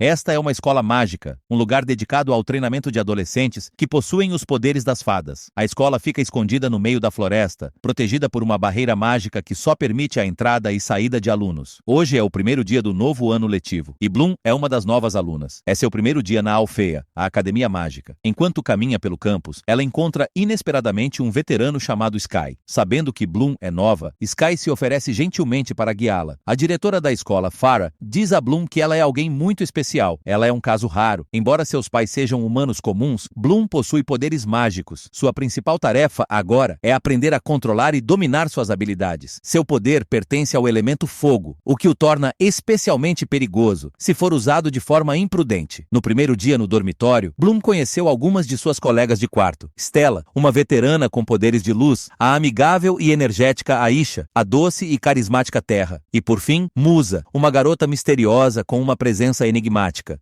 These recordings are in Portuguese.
Esta é uma escola mágica, um lugar dedicado ao treinamento de adolescentes que possuem os poderes das fadas. A escola fica escondida no meio da floresta, protegida por uma barreira mágica que só permite a entrada e saída de alunos. Hoje é o primeiro dia do novo ano letivo, e Bloom é uma das novas alunas. É seu primeiro dia na Alfeia, a Academia Mágica. Enquanto caminha pelo campus, ela encontra inesperadamente um veterano chamado Sky. Sabendo que Bloom é nova, Sky se oferece gentilmente para guiá-la. A diretora da escola, Farah, diz a Bloom que ela é alguém muito especial. Ela é um caso raro. Embora seus pais sejam humanos comuns, Bloom possui poderes mágicos. Sua principal tarefa agora é aprender a controlar e dominar suas habilidades. Seu poder pertence ao elemento fogo, o que o torna especialmente perigoso se for usado de forma imprudente. No primeiro dia no dormitório, Bloom conheceu algumas de suas colegas de quarto. Stella, uma veterana com poderes de luz, a amigável e energética Aisha, a doce e carismática Terra, e por fim, Musa, uma garota misteriosa com uma presença enigmática.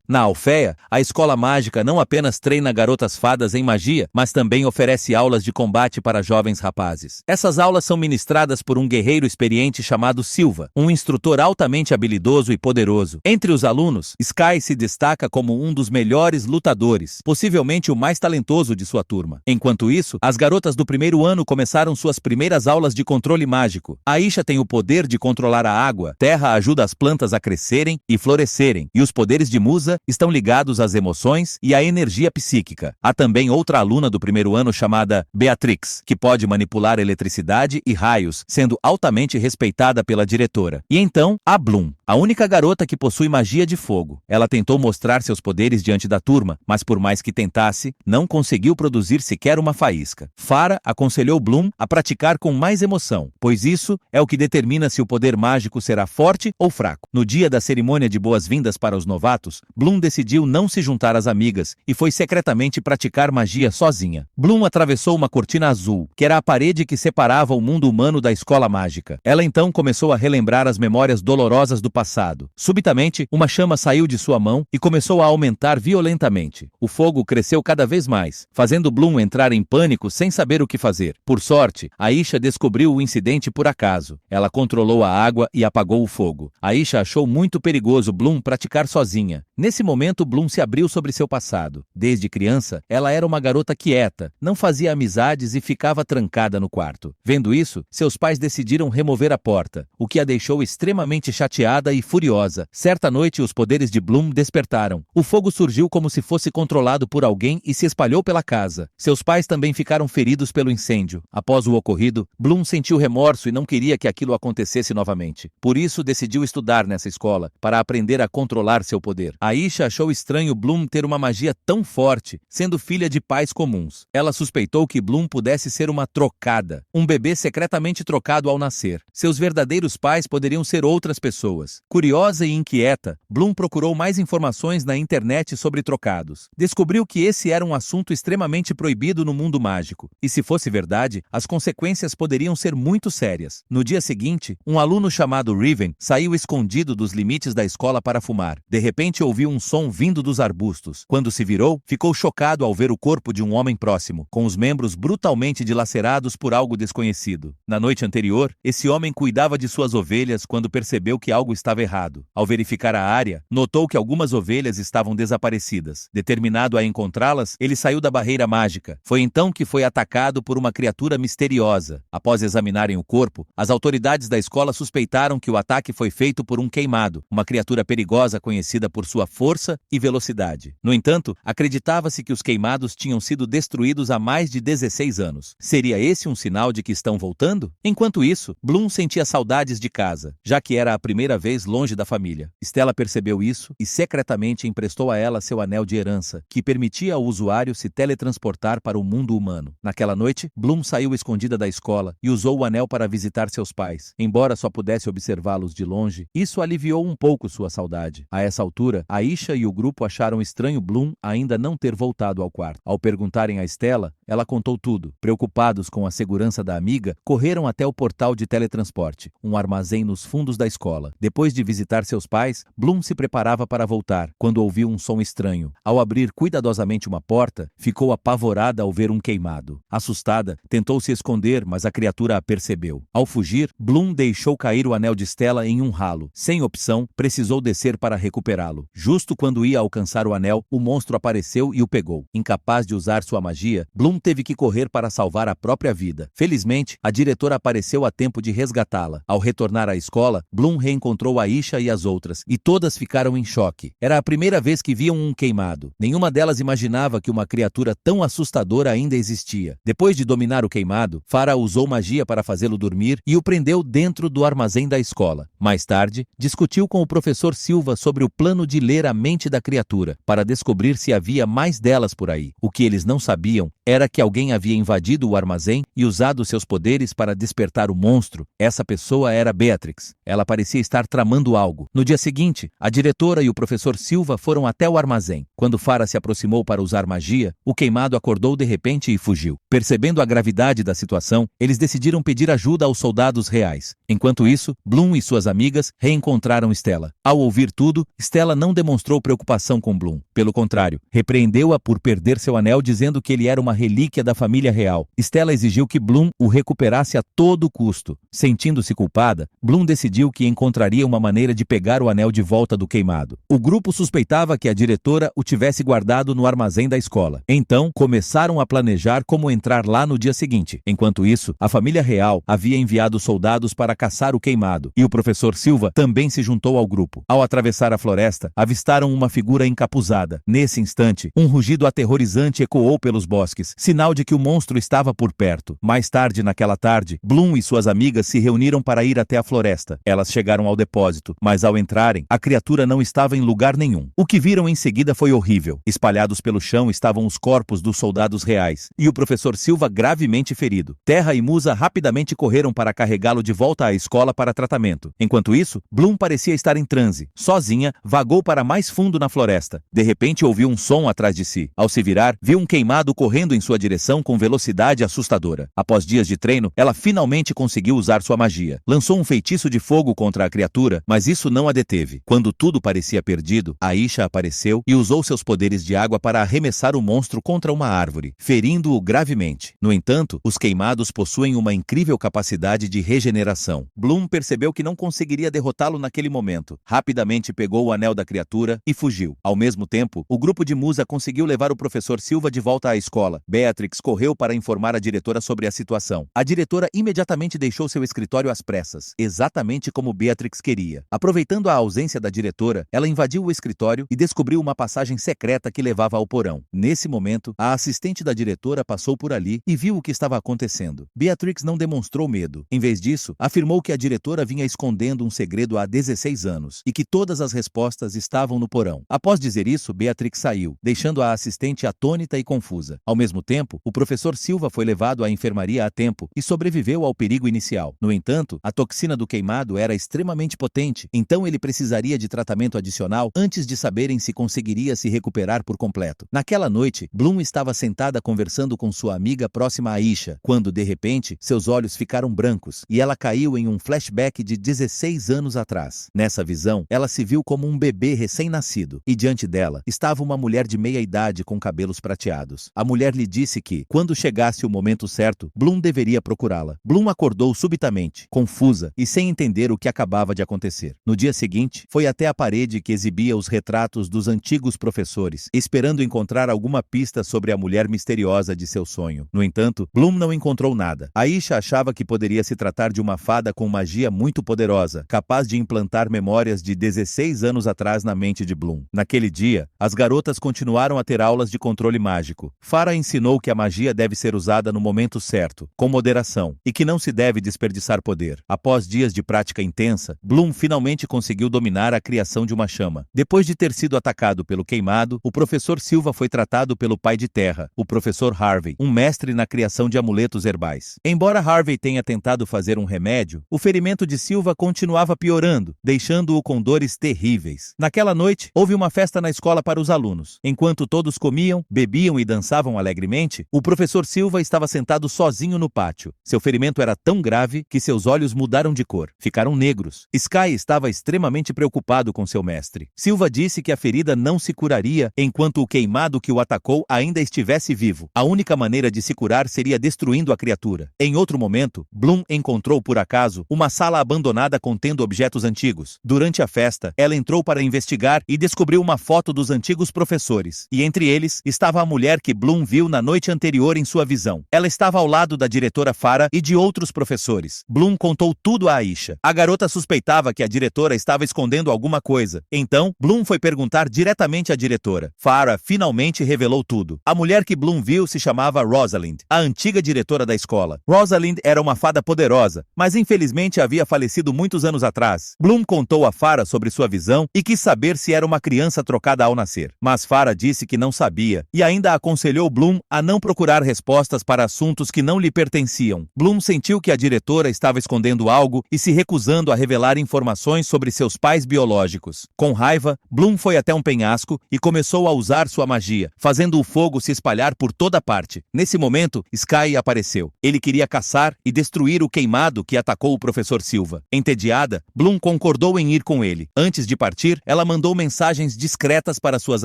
Na Alfeia, a escola mágica não apenas treina garotas fadas em magia, mas também oferece aulas de combate para jovens rapazes. Essas aulas são ministradas por um guerreiro experiente chamado Silva, um instrutor altamente habilidoso e poderoso. Entre os alunos, Sky se destaca como um dos melhores lutadores, possivelmente o mais talentoso de sua turma. Enquanto isso, as garotas do primeiro ano começaram suas primeiras aulas de controle mágico. Aisha tem o poder de controlar a água, Terra ajuda as plantas a crescerem e florescerem, e os poderes de Musa estão ligados às emoções e à energia psíquica. Há também outra aluna do primeiro ano chamada Beatrix, que pode manipular eletricidade e raios, sendo altamente respeitada pela diretora. E então, há Bloom, a única garota que possui magia de fogo. Ela tentou mostrar seus poderes diante da turma, mas por mais que tentasse, não conseguiu produzir sequer uma faísca. Farah aconselhou Bloom a praticar com mais emoção, pois isso é o que determina se o poder mágico será forte ou fraco. No dia da cerimônia de boas-vindas para os novatos, Bloom decidiu não se juntar às amigas e foi secretamente praticar magia sozinha. Bloom atravessou uma cortina azul, que era a parede que separava o mundo humano da escola mágica. Ela então começou a relembrar as memórias dolorosas do passado. Subitamente, uma chama saiu de sua mão e começou a aumentar violentamente. O fogo cresceu cada vez mais, fazendo Bloom entrar em pânico sem saber o que fazer. Por sorte, Aisha descobriu o incidente por acaso. Ela controlou a água e apagou o fogo. Aisha achou muito perigoso Bloom praticar sozinha. Nesse momento, Bloom se abriu sobre seu passado. Desde criança, ela era uma garota quieta, não fazia amizades e ficava trancada no quarto. Vendo isso, seus pais decidiram remover a porta, o que a deixou extremamente chateada e furiosa. Certa noite, os poderes de Bloom despertaram. O fogo surgiu como se fosse controlado por alguém e se espalhou pela casa. Seus pais também ficaram feridos pelo incêndio. Após o ocorrido, Bloom sentiu remorso e não queria que aquilo acontecesse novamente. Por isso, decidiu estudar nessa escola, para aprender a controlar seu poder. Aisha achou estranho Bloom ter uma magia tão forte, sendo filha de pais comuns. Ela suspeitou que Bloom pudesse ser uma trocada, um bebê secretamente trocado ao nascer. Seus verdadeiros pais poderiam ser outras pessoas. Curiosa e inquieta, Bloom procurou mais informações na internet sobre trocados. Descobriu que esse era um assunto extremamente proibido no mundo mágico, e se fosse verdade, as consequências poderiam ser muito sérias. No dia seguinte, um aluno chamado Riven saiu escondido dos limites da escola para fumar. De repente ouviu um som vindo dos arbustos. Quando se virou, ficou chocado ao ver o corpo de um homem próximo, com os membros brutalmente dilacerados por algo desconhecido. Na noite anterior, esse homem cuidava de suas ovelhas quando percebeu que algo estava errado. Ao verificar a área, notou que algumas ovelhas estavam desaparecidas. Determinado a encontrá-las, ele saiu da barreira mágica. Foi então que foi atacado por uma criatura misteriosa. Após examinarem o corpo, as autoridades da escola suspeitaram que o ataque foi feito por um queimado, uma criatura perigosa conhecida por sua força e velocidade. No entanto, acreditava-se que os queimados tinham sido destruídos há mais de 16 anos. Seria esse um sinal de que estão voltando? Enquanto isso, Bloom sentia saudades de casa, já que era a primeira vez longe da família. Stella percebeu isso e secretamente emprestou a ela seu anel de herança, que permitia ao usuário se teletransportar para o mundo humano. Naquela noite, Bloom saiu escondida da escola e usou o anel para visitar seus pais. Embora só pudesse observá-los de longe, isso aliviou um pouco sua saudade. A essa altura, Aisha e o grupo acharam estranho Bloom ainda não ter voltado ao quarto. Ao perguntarem a Stella, ela contou tudo. Preocupados com a segurança da amiga, correram até o portal de teletransporte, um armazém nos fundos da escola. Depois de visitar seus pais, Bloom se preparava para voltar, quando ouviu um som estranho. Ao abrir cuidadosamente uma porta, ficou apavorada ao ver um queimado. Assustada, tentou se esconder, mas a criatura a percebeu. Ao fugir, Bloom deixou cair o anel de Stella em um ralo. Sem opção, precisou descer para recuperá-lo. Justo quando ia alcançar o anel, o monstro apareceu e o pegou. Incapaz de usar sua magia, Bloom teve que correr para salvar a própria vida. Felizmente, a diretora apareceu a tempo de resgatá-la. Ao retornar à escola, Bloom reencontrou Aisha e as outras, e todas ficaram em choque. Era a primeira vez que viam um queimado. Nenhuma delas imaginava que uma criatura tão assustadora ainda existia. Depois de dominar o queimado, Farah usou magia para fazê-lo dormir e o prendeu dentro do armazém da escola. Mais tarde, discutiu com o professor Silva sobre o plano de ler a mente da criatura, para descobrir se havia mais delas por aí. O que eles não sabiam era que alguém havia invadido o armazém e usado seus poderes para despertar o monstro. Essa pessoa era Beatrix. Ela parecia estar tramando algo. No dia seguinte, a diretora e o professor Silva foram até o armazém. Quando Farah se aproximou para usar magia, o queimado acordou de repente e fugiu. Percebendo a gravidade da situação, eles decidiram pedir ajuda aos soldados reais. Enquanto isso, Bloom e suas amigas reencontraram Stella. Ao ouvir tudo, Stella não demonstrou preocupação com Bloom. Pelo contrário, repreendeu-a por perder seu anel, dizendo que ele era uma relíquia da família real. Stella exigiu que Bloom o recuperasse a todo custo. Sentindo-se culpada, Bloom decidiu que encontraria uma maneira de pegar o anel de volta do queimado. O grupo suspeitava que a diretora o tivesse guardado no armazém da escola. Então, começaram a planejar como entrar lá no dia seguinte. Enquanto isso, a família real havia enviado soldados para caçar o queimado, e o professor Silva também se juntou ao grupo. Ao atravessar a floresta, avistaram uma figura encapuzada. Nesse instante, um rugido aterrorizante ecoou pelos bosques, sinal de que o monstro estava por perto. Mais tarde naquela tarde, Bloom e suas amigas se reuniram para ir até a floresta. Elas chegaram ao depósito, mas ao entrarem, a criatura não estava em lugar nenhum. O que viram em seguida foi horrível. Espalhados pelo chão estavam os corpos dos soldados reais, e o professor Silva gravemente ferido. Terra e Musa rapidamente correram para carregá-lo de volta à escola para tratamento. Enquanto isso, Bloom parecia estar em transe. Sozinha, vagou para mais fundo na floresta. De repente ouviu um som atrás de si. Ao se virar, viu um queimado correndo em sua direção com velocidade assustadora. Após dias de treino, ela finalmente conseguiu usar sua magia. Lançou um feitiço de fogo contra a criatura, mas isso não a deteve. Quando tudo parecia perdido, Aisha apareceu e usou seus poderes de água para arremessar o monstro contra uma árvore, ferindo-o gravemente. No entanto, os queimados possuem uma incrível capacidade de regeneração. Bloom percebeu que não conseguiria derrotá-lo naquele momento. Rapidamente pegou o anel da criatura e fugiu. Ao mesmo tempo, o grupo de Musa conseguiu levar o professor Silva de volta à escola. Beatrix correu para informar a diretora sobre a situação. A diretora imediatamente deixou seu escritório às pressas, exatamente como Beatrix queria. Aproveitando a ausência da diretora, ela invadiu o escritório e descobriu uma passagem secreta que levava ao porão. Nesse momento, a assistente da diretora passou por ali e viu o que estava acontecendo. Beatrix não demonstrou medo. Em vez disso, afirmou que a diretora vinha escondendo um segredo há 16 anos e que todas as respostas estavam no porão. Após dizer isso, Beatrix saiu, deixando a assistente atônita e confusa. Ao mesmo tempo, o professor Silva foi levado à enfermaria a tempo e sobreviveu ao perigo inicial. No entanto, a toxina do queimado era extremamente potente, então ele precisaria de tratamento adicional antes de saberem se conseguiria se recuperar por completo. Naquela noite, Bloom estava sentada conversando com sua amiga próxima a Aisha, quando, de repente, seus olhos ficaram brancos e ela caiu em um flashback de 16 anos atrás. Nessa visão, ela se viu como um bebê recém-nascido e diante dela estava uma mulher de meia-idade com cabelos prateados. A mulher lhe disse que, quando chegasse o momento certo, Bloom deveria procurá-la. Bloom acordou subitamente, confusa e sem entender o que acabava de acontecer. No dia seguinte, foi até a parede que exibia os retratos dos antigos professores, esperando encontrar alguma pista sobre a mulher misteriosa de seu sonho. No entanto, Bloom não encontrou nada. Aisha achava que poderia se tratar de uma fada com magia muito poderosa, capaz de implantar memórias de 16 anos atrás na mente de Bloom. Naquele dia, as garotas continuaram a ter aulas de controle mágico. Farah ensinou que a magia deve ser usada no momento certo, com moderação, e que não se deve desperdiçar poder. Após dias de prática intensa, Bloom finalmente conseguiu dominar a criação de uma chama. Depois de ter sido atacado pelo queimado, o professor Silva foi tratado pelo pai de terra, o professor Harvey, um mestre na criação de amuletos herbais. Embora Harvey tenha tentado fazer um remédio remédio. O ferimento de Silva continuava piorando, deixando-o com dores terríveis. Naquela noite, houve uma festa na escola para os alunos. Enquanto todos comiam, bebiam e dançavam alegremente, o professor Silva estava sentado sozinho no pátio. Seu ferimento era tão grave que seus olhos mudaram de cor. Ficaram negros. Sky estava extremamente preocupado com seu mestre. Silva disse que a ferida não se curaria enquanto o queimado que o atacou ainda estivesse vivo. A única maneira de se curar seria destruindo a criatura. Em outro momento, Bloom encontrou por acaso uma sala abandonada contendo objetos antigos. Durante a festa, ela entrou para investigar e descobriu uma foto dos antigos professores. E entre eles estava a mulher que Bloom viu na noite anterior em sua visão. Ela estava ao lado da diretora Farah e de outros professores. Bloom contou tudo a Aisha. A garota suspeitava que a diretora estava escondendo alguma coisa. Então, Bloom foi perguntar diretamente à diretora. Farah finalmente revelou tudo. A mulher que Bloom viu se chamava Rosalind, a antiga diretora da escola. Rosalind era uma fada poderosa, mas infelizmente havia falecido muitos anos atrás. Bloom contou a Farah sobre sua visão e quis saber se era uma criança trocada ao nascer. Mas Farah disse que não sabia e ainda aconselhou Bloom a não procurar respostas para assuntos que não lhe pertenciam. Bloom sentiu que a diretora estava escondendo algo e se recusando a revelar informações sobre seus pais biológicos. Com raiva, Bloom foi até um penhasco e começou a usar sua magia, fazendo o fogo se espalhar por toda parte. Nesse momento, Sky apareceu. Ele queria caçar e destruir o queimado que atacou o professor Silva. Entediada, Bloom concordou em ir com ele. Antes de partir, ela mandou mensagens discretas para suas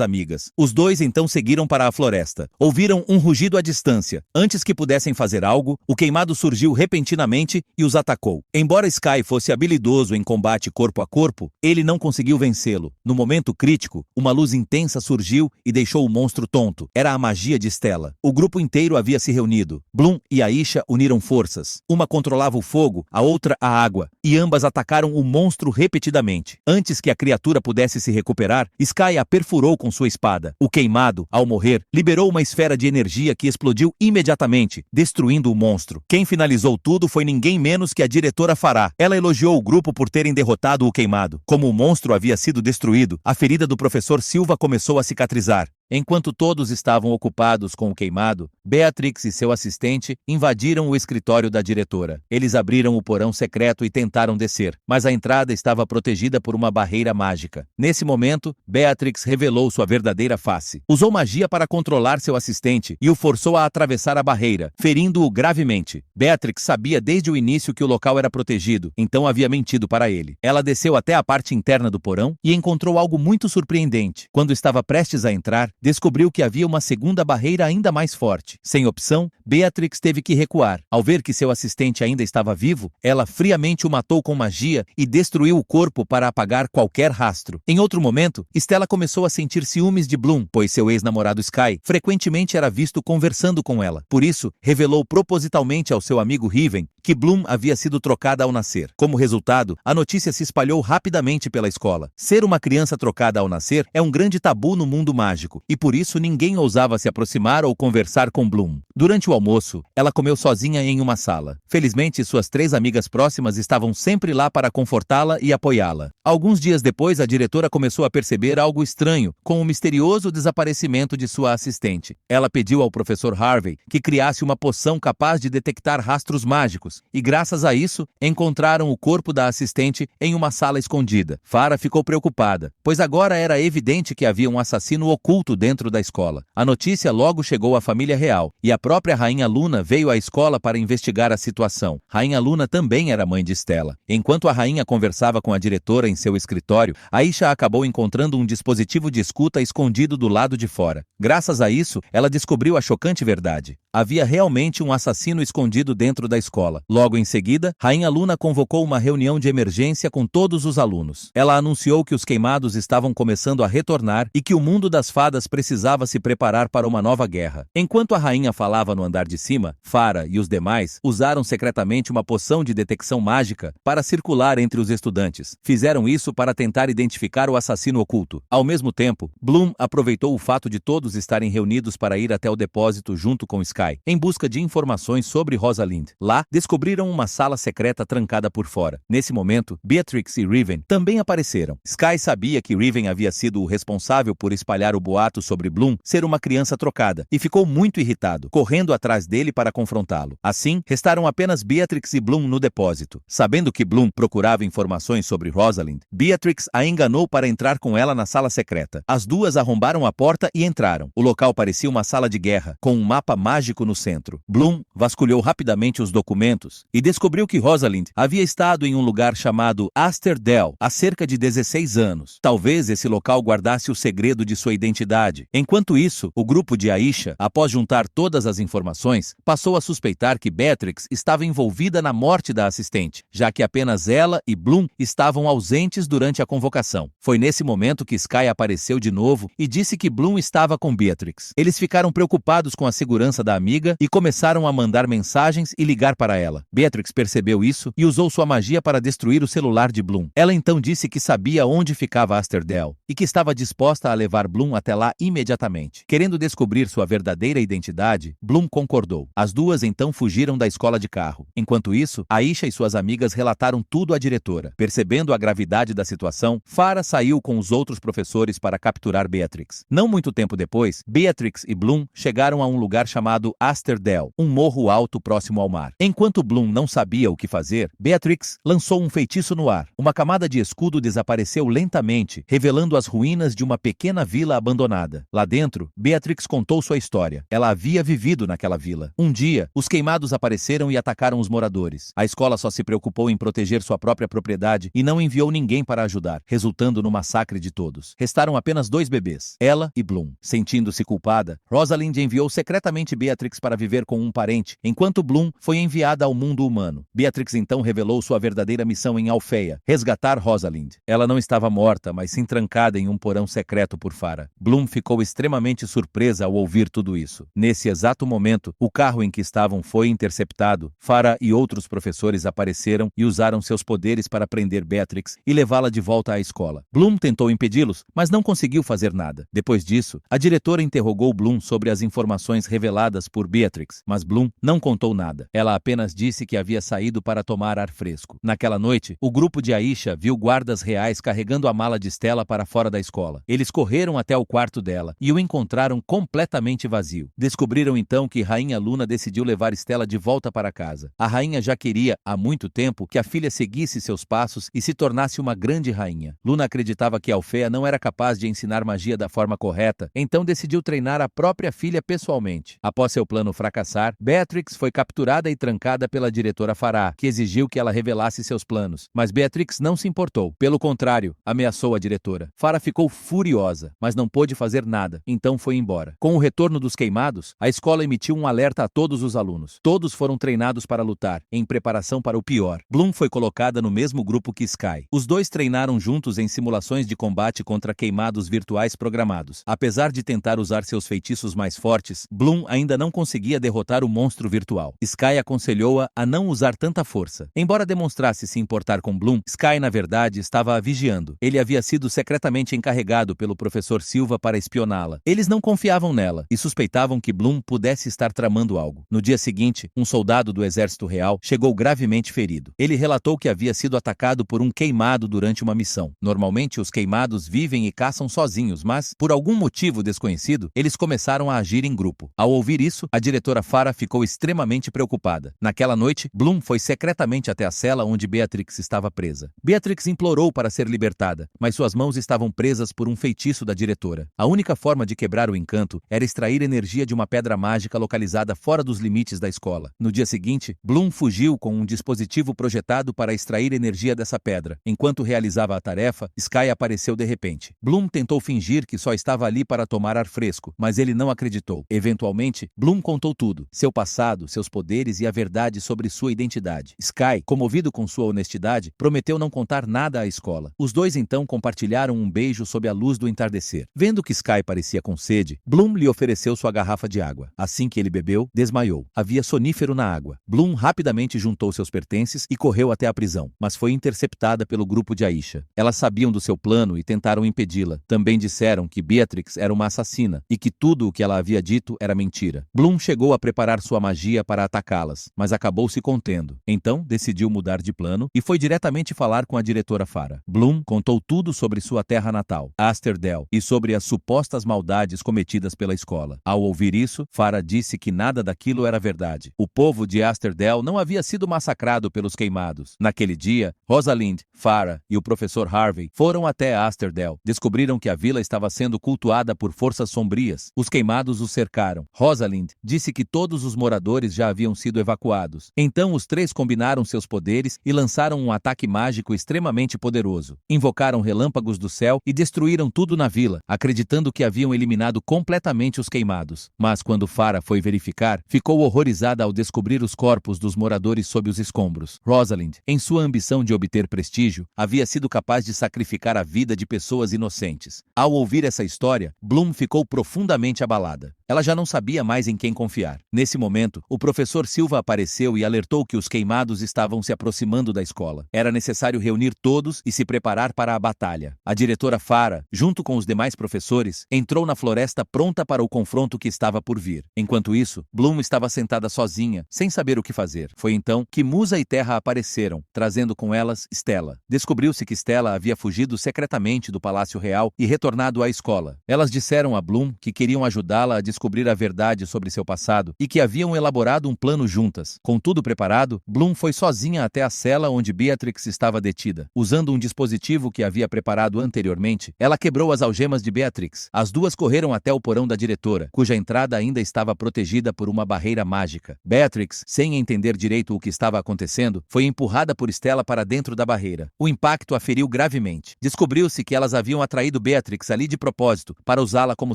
amigas. Os dois então seguiram para a floresta. Ouviram um rugido à distância. Antes que pudessem fazer algo, o queimado surgiu repentinamente e os atacou. Embora Sky fosse habilidoso em combate corpo a corpo, ele não conseguiu vencê-lo. No momento crítico, uma luz intensa surgiu e deixou o monstro tonto. Era a magia de Stella. O grupo inteiro havia se reunido. Bloom e Aisha uniram forças. Uma controlava o fogo, a outra a água, e ambas atacaram o monstro repetidamente. Antes que a criatura pudesse se recuperar, Sky a perfurou com sua espada. O queimado, ao morrer, liberou uma esfera de energia que explodiu imediatamente, destruindo o monstro. Quem finalizou tudo foi ninguém menos que a diretora Farah. Ela elogiou o grupo por terem derrotado o queimado. Como o monstro havia sido destruído, a ferida do professor Silva começou a cicatrizar. Enquanto todos estavam ocupados com o queimado, Beatrix e seu assistente invadiram o escritório da diretora. Eles abriram o porão secreto e tentaram descer, mas a entrada estava protegida por uma barreira mágica. Nesse momento, Beatrix revelou sua verdadeira face. Usou magia para controlar seu assistente e o forçou a atravessar a barreira, ferindo-o gravemente. Beatrix sabia desde o início que o local era protegido, então havia mentido para ele. Ela desceu até a parte interna do porão e encontrou algo muito surpreendente. Quando estava prestes a entrar, descobriu que havia uma segunda barreira ainda mais forte. Sem opção, Beatrix teve que recuar. Ao ver que seu assistente ainda estava vivo, ela friamente o matou com magia e destruiu o corpo para apagar qualquer rastro. Em outro momento, Stella começou a sentir ciúmes de Bloom, pois seu ex-namorado Sky frequentemente era visto conversando com ela. Por isso, revelou propositalmente ao seu amigo Riven que Bloom havia sido trocada ao nascer. Como resultado, a notícia se espalhou rapidamente pela escola. Ser uma criança trocada ao nascer é um grande tabu no mundo mágico, e por isso ninguém ousava se aproximar ou conversar com Bloom. Durante o almoço, ela comeu sozinha em uma sala. Felizmente, suas 3 amigas próximas estavam sempre lá para confortá-la e apoiá-la. Alguns dias depois, a diretora começou a perceber algo estranho com o misterioso desaparecimento de sua assistente. Ela pediu ao professor Harvey que criasse uma poção capaz de detectar rastros mágicos, e graças a isso, encontraram o corpo da assistente em uma sala escondida. Farah ficou preocupada, pois agora era evidente que havia um assassino oculto dentro da escola. A notícia logo chegou à família real, e a própria Rainha Luna veio à escola para investigar a situação. Rainha Luna também era mãe de Stella. Enquanto a rainha conversava com a diretora em seu escritório, Aisha acabou encontrando um dispositivo de escuta escondido do lado de fora. Graças a isso, ela descobriu a chocante verdade. Havia realmente um assassino escondido dentro da escola. Logo em seguida, Rainha Luna convocou uma reunião de emergência com todos os alunos. Ela anunciou que os queimados estavam começando a retornar e que o mundo das fadas precisava se preparar para uma nova guerra. Enquanto a rainha falava no andar de cima, Farah e os demais usaram secretamente uma poção de detecção mágica para circular entre os estudantes. Fizeram isso para tentar identificar o assassino oculto. Ao mesmo tempo, Bloom aproveitou o fato de todos estarem reunidos para ir até o depósito junto com Sky, em busca de informações sobre Rosalind. Lá, descobriu descobriram uma sala secreta trancada por fora. Nesse momento, Beatrix e Riven também apareceram. Sky sabia que Riven havia sido o responsável por espalhar o boato sobre Bloom ser uma criança trocada e ficou muito irritado, correndo atrás dele para confrontá-lo. Assim, restaram apenas Beatrix e Bloom no depósito. Sabendo que Bloom procurava informações sobre Rosalind, Beatrix a enganou para entrar com ela na sala secreta. As duas arrombaram a porta e entraram. O local parecia uma sala de guerra, com um mapa mágico no centro. Bloom vasculhou rapidamente os documentos e descobriu que Rosalind havia estado em um lugar chamado Asterdale há cerca de 16 anos. Talvez esse local guardasse o segredo de sua identidade. Enquanto isso, o grupo de Aisha, após juntar todas as informações, passou a suspeitar que Beatrix estava envolvida na morte da assistente, já que apenas ela e Bloom estavam ausentes durante a convocação. Foi nesse momento que Sky apareceu de novo e disse que Bloom estava com Beatrix. Eles ficaram preocupados com a segurança da amiga e começaram a mandar mensagens e ligar para ela. Beatrix percebeu isso e usou sua magia para destruir o celular de Bloom. Ela então disse que sabia onde ficava Asterdale e que estava disposta a levar Bloom até lá imediatamente. Querendo descobrir sua verdadeira identidade, Bloom concordou. As duas então fugiram da escola de carro. Enquanto isso, Aisha e suas amigas relataram tudo à diretora. Percebendo a gravidade da situação, Farah saiu com os outros professores para capturar Beatrix. Não muito tempo depois, Beatrix e Bloom chegaram a um lugar chamado Asterdale, um morro alto próximo ao mar. Enquanto Bloom não sabia o que fazer, Beatrix lançou um feitiço no ar. Uma camada de escudo desapareceu lentamente, revelando as ruínas de uma pequena vila abandonada. Lá dentro, Beatrix contou sua história. Ela havia vivido naquela vila. Um dia, os queimados apareceram e atacaram os moradores. A escola só se preocupou em proteger sua própria propriedade e não enviou ninguém para ajudar, resultando no massacre de todos. Restaram apenas 2 bebês, ela e Bloom. Sentindo-se culpada, Rosalind enviou secretamente Beatrix para viver com um parente, enquanto Bloom foi enviada ao mundo humano. Beatrix então revelou sua verdadeira missão em Alfeia, resgatar Rosalind. Ela não estava morta, mas sim trancada em um porão secreto por Farah. Bloom ficou extremamente surpresa ao ouvir tudo isso. Nesse exato momento, o carro em que estavam foi interceptado. Farah e outros professores apareceram e usaram seus poderes para prender Beatrix e levá-la de volta à escola. Bloom tentou impedi-los, mas não conseguiu fazer nada. Depois disso, a diretora interrogou Bloom sobre as informações reveladas por Beatrix, mas Bloom não contou nada. Ela apenas disse que havia saído para tomar ar fresco. Naquela noite, o grupo de Aisha viu guardas reais carregando a mala de Stella para fora da escola. Eles correram até o quarto dela e o encontraram completamente vazio. Descobriram então que Rainha Luna decidiu levar Stella de volta para casa. A rainha já queria, há muito tempo, que a filha seguisse seus passos e se tornasse uma grande rainha. Luna acreditava que Alfeia não era capaz de ensinar magia da forma correta, então decidiu treinar a própria filha pessoalmente. Após seu plano fracassar, Beatrix foi capturada e trancada pela diretora Farah, que exigiu que ela revelasse seus planos. Mas Beatrix não se importou. Pelo contrário, ameaçou a diretora. Farah ficou furiosa, mas não pôde fazer nada, então foi embora. Com o retorno dos queimados, a escola emitiu um alerta a todos os alunos. Todos foram treinados para lutar, em preparação para o pior. Bloom foi colocada no mesmo grupo que Sky. Os dois treinaram juntos em simulações de combate contra queimados virtuais programados. Apesar de tentar usar seus feitiços mais fortes, Bloom ainda não conseguia derrotar o monstro virtual. Sky aconselhou-a a não usar tanta força. Embora demonstrasse se importar com Bloom, Sky na verdade estava a vigiando. Ele havia sido secretamente encarregado pelo professor Silva para espioná-la. Eles não confiavam nela e suspeitavam que Bloom pudesse estar tramando algo. No dia seguinte, um soldado do exército real chegou gravemente ferido. Ele relatou que havia sido atacado por um queimado durante uma missão. Normalmente, os queimados vivem e caçam sozinhos, mas, por algum motivo desconhecido, eles começaram a agir em grupo. Ao ouvir isso, a diretora Farah ficou extremamente preocupada. Naquela noite, Bloom foi secretamente até a cela onde Beatrix estava presa. Beatrix implorou para ser libertada, mas suas mãos estavam presas por um feitiço da diretora. A única forma de quebrar o encanto era extrair energia de uma pedra mágica localizada fora dos limites da escola. No dia seguinte, Bloom fugiu com um dispositivo projetado para extrair energia dessa pedra. Enquanto realizava a tarefa, Sky apareceu de repente. Bloom tentou fingir que só estava ali para tomar ar fresco, mas ele não acreditou. Eventualmente, Bloom contou tudo: seu passado, seus poderes e a verdade sobre sua identidade. Sky, comovido com sua honestidade, prometeu não contar nada à escola. Os dois então compartilharam um beijo sob a luz do entardecer. Vendo que Sky parecia com sede, Bloom lhe ofereceu sua garrafa de água. Assim que ele bebeu, desmaiou. Havia sonífero na água. Bloom rapidamente juntou seus pertences e correu até a prisão, mas foi interceptada pelo grupo de Aisha. Elas sabiam do seu plano e tentaram impedi-la. Também disseram que Beatrix era uma assassina e que tudo o que ela havia dito era mentira. Bloom chegou a preparar sua magia para atacá-las, mas acabou acabou se contendo. Então, decidiu mudar de plano e foi diretamente falar com a diretora Farah. Bloom contou tudo sobre sua terra natal, Asterdale, e sobre as supostas maldades cometidas pela escola. Ao ouvir isso, Farah disse que nada daquilo era verdade. O povo de Asterdale não havia sido massacrado pelos queimados. Naquele dia, Rosalind, Farah e o professor Harvey foram até Asterdale. Descobriram que a vila estava sendo cultuada por forças sombrias. Os queimados os cercaram. Rosalind disse que todos os moradores já haviam sido evacuados. Então os três combinaram seus poderes e lançaram um ataque mágico extremamente poderoso. Invocaram relâmpagos do céu e destruíram tudo na vila, acreditando que haviam eliminado completamente os queimados. Mas quando Farah foi verificar, ficou horrorizada ao descobrir os corpos dos moradores sob os escombros. Rosalind, em sua ambição de obter prestígio, havia sido capaz de sacrificar a vida de pessoas inocentes. Ao ouvir essa história, Bloom ficou profundamente abalada. Ela já não sabia mais em quem confiar. Nesse momento, o professor Silva apareceu e alertou que os queimados estavam se aproximando da escola. Era necessário reunir todos e se preparar para a batalha. A diretora Farah, junto com os demais professores, entrou na floresta pronta para o confronto que estava por vir. Enquanto isso, Bloom estava sentada sozinha, sem saber o que fazer. Foi então que Musa e Terra apareceram, trazendo com elas Stella. Descobriu-se que Stella havia fugido secretamente do Palácio Real e retornado à escola. Elas disseram a Bloom que queriam ajudá-la a descobrir a verdade sobre seu passado e que haviam elaborado um plano juntas. Com tudo preparado, Bloom foi sozinha até a cela onde Beatrix estava detida. Usando um dispositivo que havia preparado anteriormente, ela quebrou as algemas de Beatrix. As duas correram até o porão da diretora, cuja entrada ainda estava protegida por uma barreira mágica. Beatrix, sem entender direito o que estava acontecendo, foi empurrada por Stella para dentro da barreira. O impacto a feriu gravemente. Descobriu-se que elas haviam atraído Beatrix ali de propósito, para usá-la como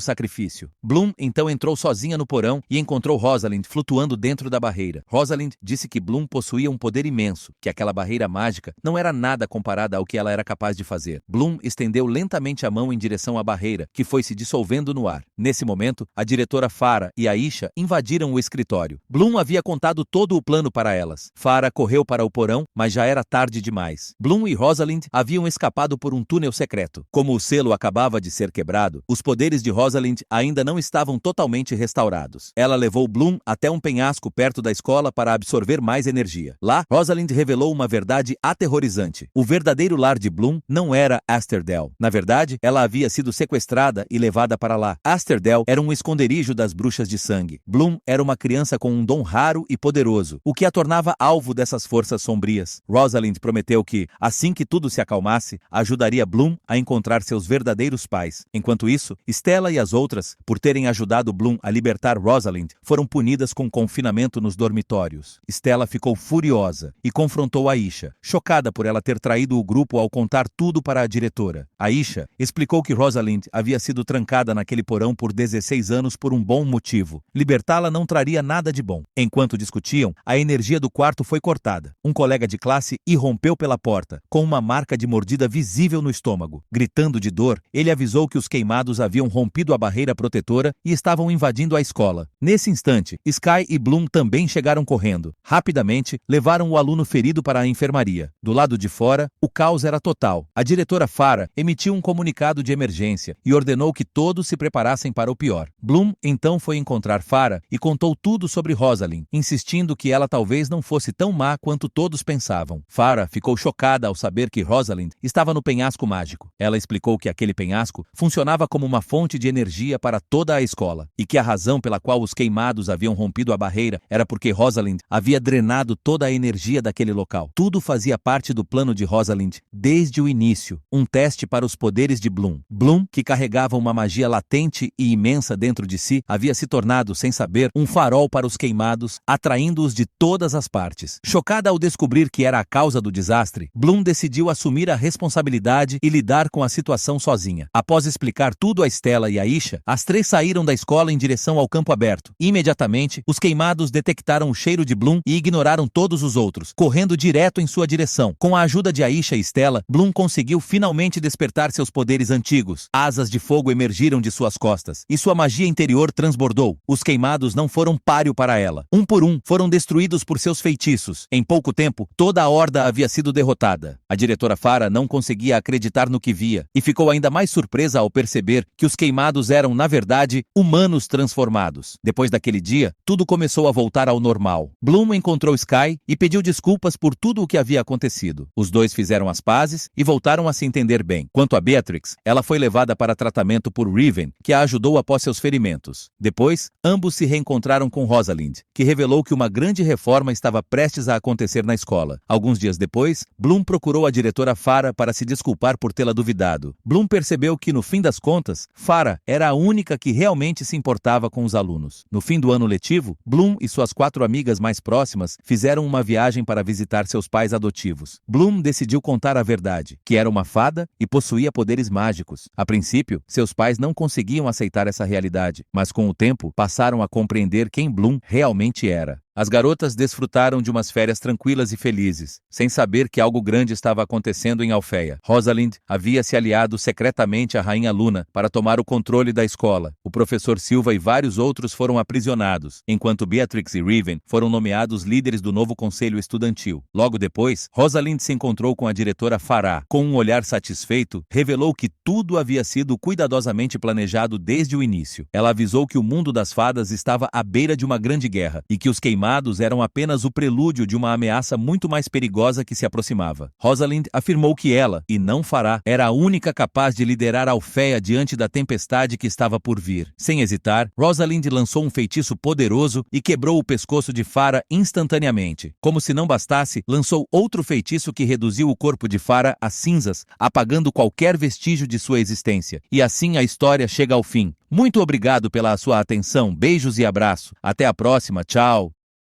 sacrifício. Bloom então entrou sozinha no porão e encontrou Rosalind flutuando dentro da barreira. Rosalind disse que Bloom possuía um poder imenso, que aquela barreira mágica não era nada comparada ao que ela era capaz de fazer. Bloom estendeu lentamente a mão em direção à barreira, que foi se dissolvendo no ar. Nesse momento, a diretora Farah e Aisha invadiram o escritório. Bloom havia contado todo o plano para elas. Farah correu para o porão, mas já era tarde demais. Bloom e Rosalind haviam escapado por um túnel secreto. Como o selo acabava de ser quebrado, os poderes de Rosalind ainda não estavam totalmente restaurados. Ela levou Bloom até um penhasco perto da escola para absorver mais energia. Lá, Rosalind revelou uma verdade aterrorizante. O verdadeiro lar de Bloom não era Asterdale. Na verdade, ela havia sido sequestrada e levada para lá. Asterdale era um esconderijo das bruxas de sangue. Bloom era uma criança com um dom raro e poderoso, o que a tornava alvo dessas forças sombrias. Rosalind prometeu que, assim que tudo se acalmasse, ajudaria Bloom a encontrar seus verdadeiros pais. Enquanto isso, Stella e as outras, por terem ajudado Bloom a libertar Rosalind, foram punidas com confinamento nos dormitórios. Stella ficou furiosa e confrontou Aisha, chocada por ela ter traído o grupo ao contar tudo para a diretora. Aisha explicou que Rosalind havia sido trancada naquele porão por 16 anos por um bom motivo. Libertá-la não traria nada de bom. Enquanto discutiam, a energia do quarto foi cortada. Um colega de classe irrompeu pela porta, com uma marca de mordida visível no estômago. Gritando de dor, ele avisou que os queimados haviam rompido a barreira protetora e estavam invadindo a escola. Nesse instante, Sky e Bloom também chegaram correndo. Rapidamente, levaram o aluno ferido para a enfermaria. Do lado de fora, o caos era total. A diretora Farah emitiu um comunicado de emergência e ordenou que todos se preparassem para o pior. Bloom então foi encontrar Farah e contou tudo sobre Rosalind, insistindo que ela talvez não fosse tão má quanto todos pensavam. Farah ficou chocada ao saber que Rosalind estava no penhasco mágico. Ela explicou que aquele penhasco funcionava como uma fonte de energia para toda a escola e que a razão pela qual os queimados haviam rompido a barreira era porque Rosalind havia drenado toda a energia daquele local. Tudo fazia parte do plano de Rosalind desde o início, um teste para os poderes de Bloom. Bloom, que carregava uma magia latente e imensa dentro de si, havia se tornado, sem saber, um farol para os queimados, atraindo-os de todas as partes. Chocada ao descobrir que era a causa do desastre, Bloom decidiu assumir a responsabilidade e lidar com a situação sozinha. Após explicar tudo a Stella e a Aisha, as três saíram da escola em direção ao campo aberto. Imediatamente, os queimados detectaram o cheiro de Bloom e ignoraram todos os outros, correndo direto em sua direção. Com a ajuda de Aisha e Stella, Bloom conseguiu finalmente despertar seus poderes antigos. Asas de fogo emergiram de suas costas e sua magia interior transbordou. Os queimados não foram páreo para ela. Um por um, foram destruídos por seus feitiços. Em pouco tempo, toda a horda havia sido derrotada. A diretora Farah não conseguia acreditar no que via e ficou ainda mais surpresa ao perceber que os queimados eram, na verdade, humanos planos transformados. Depois daquele dia, tudo começou a voltar ao normal. Bloom encontrou Sky e pediu desculpas por tudo o que havia acontecido. Os dois fizeram as pazes e voltaram a se entender bem. Quanto a Beatrix, ela foi levada para tratamento por Riven, que a ajudou após seus ferimentos. Depois, ambos se reencontraram com Rosalind, que revelou que uma grande reforma estava prestes a acontecer na escola. Alguns dias depois, Bloom procurou a diretora Farah para se desculpar por tê-la duvidado. Bloom percebeu que, no fim das contas, Farah era a única que realmente se importava com os alunos. No fim do ano letivo, Bloom e suas 4 amigas mais próximas fizeram uma viagem para visitar seus pais adotivos. Bloom decidiu contar a verdade, que era uma fada e possuía poderes mágicos. A princípio, seus pais não conseguiam aceitar essa realidade, mas com o tempo passaram a compreender quem Bloom realmente era. As garotas desfrutaram de umas férias tranquilas e felizes, sem saber que algo grande estava acontecendo em Alfeia. Rosalind havia se aliado secretamente à Rainha Luna para tomar o controle da escola. O professor Silva e vários outros foram aprisionados, enquanto Beatrix e Riven foram nomeados líderes do novo conselho estudantil. Logo depois, Rosalind se encontrou com a diretora Farah. Com um olhar satisfeito, revelou que tudo havia sido cuidadosamente planejado desde o início. Ela avisou que o mundo das fadas estava à beira de uma grande guerra e que os queimados eram apenas o prelúdio de uma ameaça muito mais perigosa que se aproximava. Rosalind afirmou que ela, e não Farah, era a única capaz de liderar Alfeia diante da tempestade que estava por vir. Sem hesitar, Rosalind lançou um feitiço poderoso e quebrou o pescoço de Farah instantaneamente. Como se não bastasse, lançou outro feitiço que reduziu o corpo de Farah a cinzas, apagando qualquer vestígio de sua existência. E assim a história chega ao fim. Muito obrigado pela sua atenção, beijos e abraço. Até a próxima, tchau!